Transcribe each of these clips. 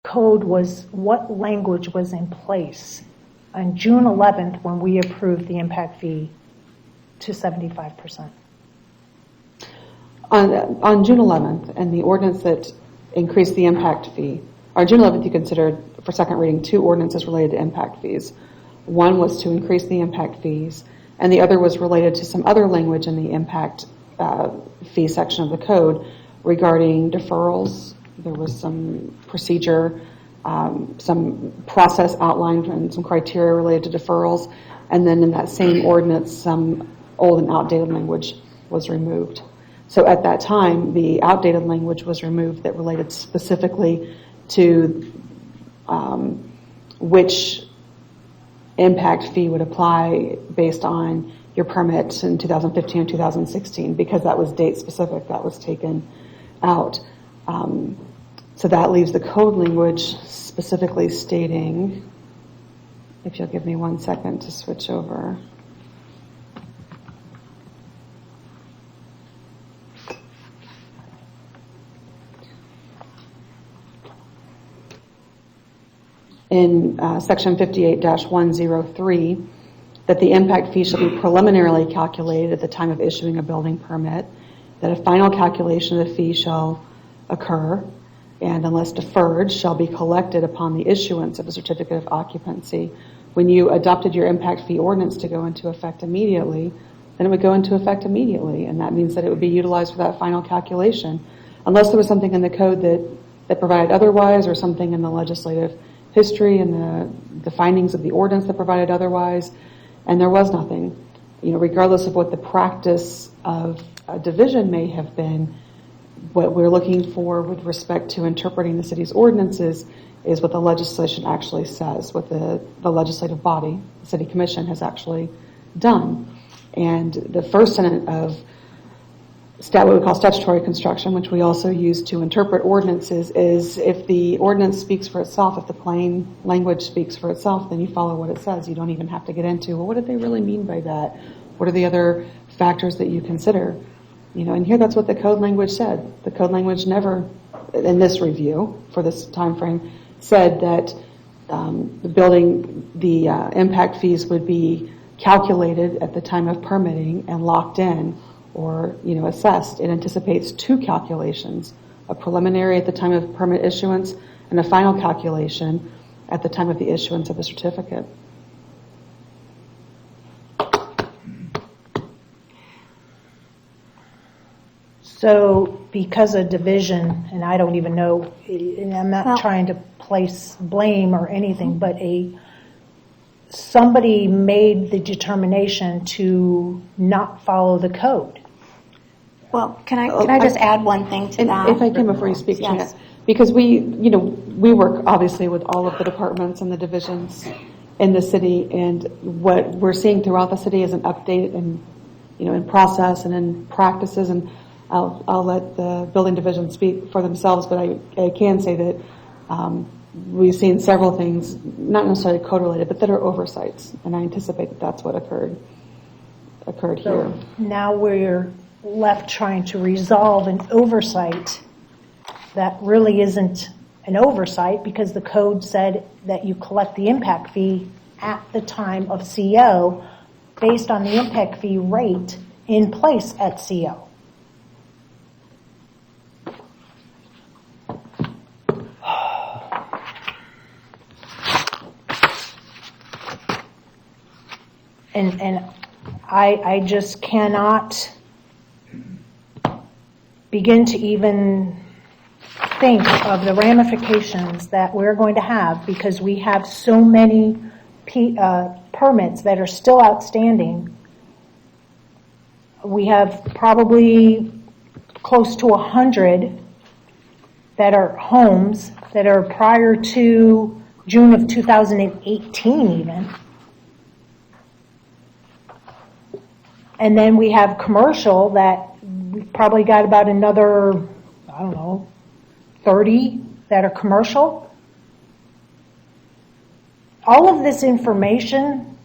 code was, what language was in place on June 11th when we approved the impact fee to 75%? On June 11th, and the ordinance that increased the impact fee, on June 11th you considered, for second reading, 2 ordinances related to impact fees. One was to increase the impact fees, and the other was related to some other language in the impact fee section of the code regarding deferrals. There was some procedure, some process outlined and some criteria related to deferrals, and then in that same ordinance some old and outdated language was removed. So at that time, the outdated language was removed that related specifically to which impact fee would apply based on your permits in 2015 and 2016, because that was date specific, that was taken out. So that leaves the code language specifically stating, if you'll give me 1 second to switch over. In section 58-103, that the impact fee shall be preliminarily calculated at the time of issuing a building permit, that a final calculation of the fee shall occur, and unless deferred, shall be collected upon the issuance of a certificate of occupancy. When you adopted your impact fee ordinance to go into effect immediately, then it would go into effect immediately, and that means that it would be utilized for that final calculation, unless there was something in the code that provided otherwise, or something in the legislative history and the findings of the ordinance that provided otherwise, and there was nothing. Regardless of what the practice of a division may have been, what we're looking for with respect to interpreting the city's ordinances is what the legislation actually says, what the legislative body, the city commission, has actually done. And the first tenet of what we call statutory construction, which we also use to interpret ordinances, is if the ordinance speaks for itself, if the plain language speaks for itself, then you follow what it says. You don't even have to get into, well, what did they really mean by that? What are the other factors that you consider? And here that's what the code language said. The code language never, in this review for this time frame, said that the impact fees would be calculated at the time of permitting and locked in, or assessed. It anticipates 2 calculations, a preliminary at the time of permit issuance and a final calculation at the time of the issuance of the certificate. So because of division, and I don't even know, and I'm not trying to place blame or anything, but somebody made the determination to not follow the code. Well, can I just add one thing to that? If I can, before you speak, yes. Gina, because we work obviously with all of the departments and the divisions in the city, and what we're seeing throughout the city is an update in process and in practices, and I'll let the building division speak for themselves, but I can say that we've seen several things, not necessarily code related, but that are oversights, and I anticipate that that's what occurred here. Now we're left trying to resolve an oversight that really isn't an oversight, because the code said that you collect the impact fee at the time of CO based on the impact fee rate in place at CO. And I just cannot begin to even think of the ramifications that we're going to have, because we have so many permits that are still outstanding. We have probably close to 100 that are homes that are prior to June of 2018 even. And then we have commercial that we've probably got about another, 30 that are commercial. All of this information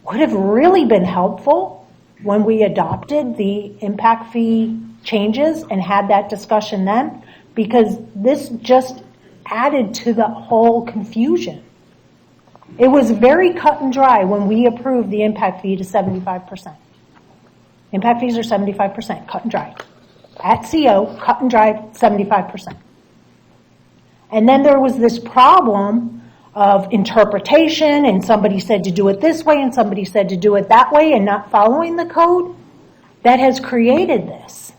would have really been helpful when we adopted the impact fee changes and had that discussion then, because this just added to the whole confusion. It was very cut and dry when we approved the impact fee to 75%. Impact fees are 75%, cut and dry. At CO, cut and dry, 75%. And then there was this problem of interpretation, and somebody said to do it this way, and somebody said to do it that way, and not following the code, that has created this.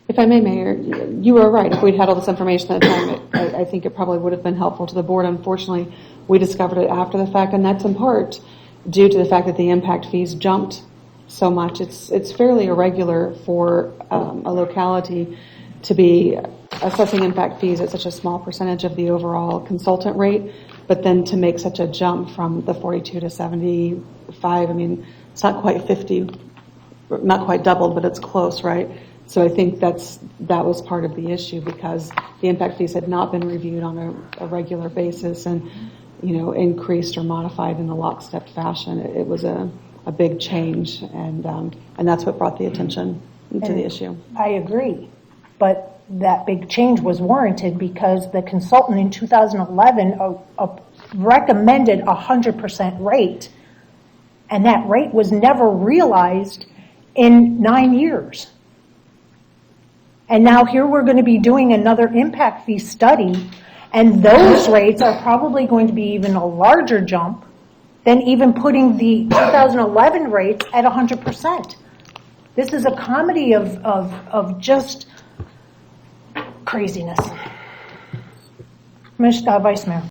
If I may, Mayor, you were right. If we'd had all this information at the time, I think it probably would have been helpful to the board. Unfortunately, we discovered it after the fact, and that's in part due to the fact that the impact fees jumped so much. It's fairly irregular for a locality to be assessing impact fees at such a small percentage of the overall consultant rate, but then to make such a jump from the 42 to 75, I mean, it's not quite 50, not quite doubled, but it's close, right? So I think that was part of the issue, because the impact fees had not been reviewed on a regular basis and, increased or modified in a lockstep fashion. It was a big change, and that's what brought the attention to the issue. I agree, but that big change was warranted because the consultant in 2011 recommended 100% rate, and that rate was never realized in 9 years. And now here we're going to be doing another impact fee study, and those rates are probably going to be even a larger jump than even putting the 2011 rates at 100%. This is a comedy of just craziness. Vice Mayor.